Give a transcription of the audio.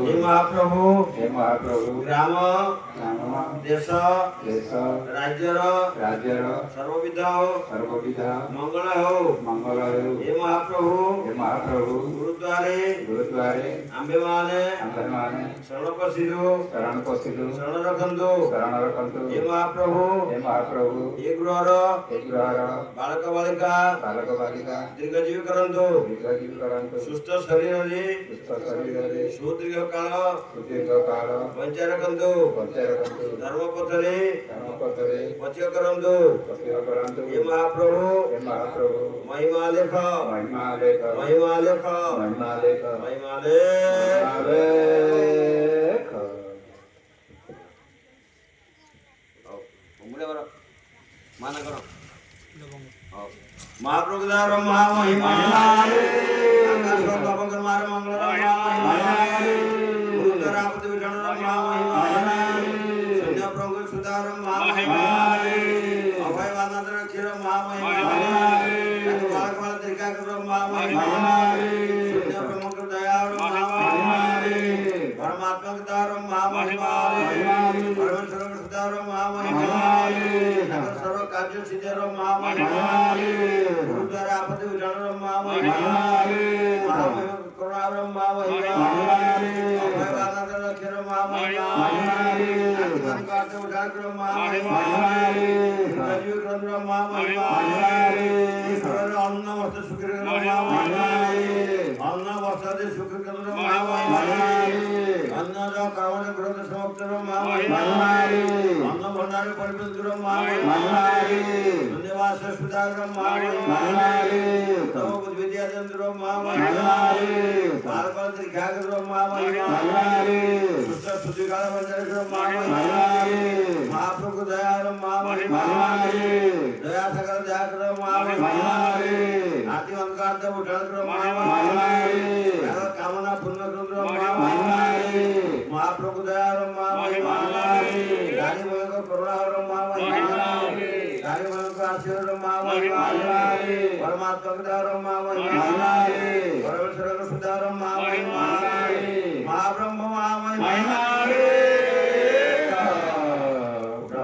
हे महाप्रभु ग्राम देश राज्यर सर्वविध मंगल हो हे महाप्रभु गुरुद्वारे आंबे माने शरण पशिलु शरण रखंतु हे महाप्रभु ये गृहर बालक बालिका दीर्घजीवी करंतु सुस्थ शरीर सुदीर्घ काल बंचाई रखंतु धर्म पथरे पथिय करंतु हे महाप्रभु महिमा लेख माना करो महाप्रभु दार महामहिमा आकाश बाबंकर मार मंगल गुरुधरापति विठण महामहिमा संध्या प्रभु सुधार महामहिमा अभय वानंद क्षीर महामहिमा बालक बाल दीर्घा कर महामहिमा संध्या प्रभु दया महामहिमा परमात्मा दार महामहिमा परमेश्वर सुधार महामहिमा सर्व कार्य सिद्धर महामहिमा गुरुद्वारा आपत्ति विठण महामहिमा करुणार महामहिमा अभय वानंद क्षीर महामहिमा कार्य उजागर महामहिमा जीव ग्रंथ महामहिमा अन्न वस्त्र सुख महामहिमा अन्न वस्त्र सुख महामहिमा अन्न कर्म ग्रंथ समाप्त महामहिमा अन्न भंडार परिपत्र महामहिमा निवास सुधाकर महामहिमा तव विद्याचंद्र महामहिमा बालपाल दीर्घाकर महामहिमा सुष्ट सुधिकाल वंदर महामहिमा महाप्रभु दयाल महामहिमा दया सागर दयाकर महामहिमा आदि अंकार उठाकर महामहिमा कामना पूर्ण कर महामहिमा महाप्रभु दयाल महामहिमा दानी भयंकर करुणाकर महामहिमा दानी भयंकर आशीर्वाद महामहिमा परमात्मा दयाल महामहिमा परमेश्वर सुधार महामहिमा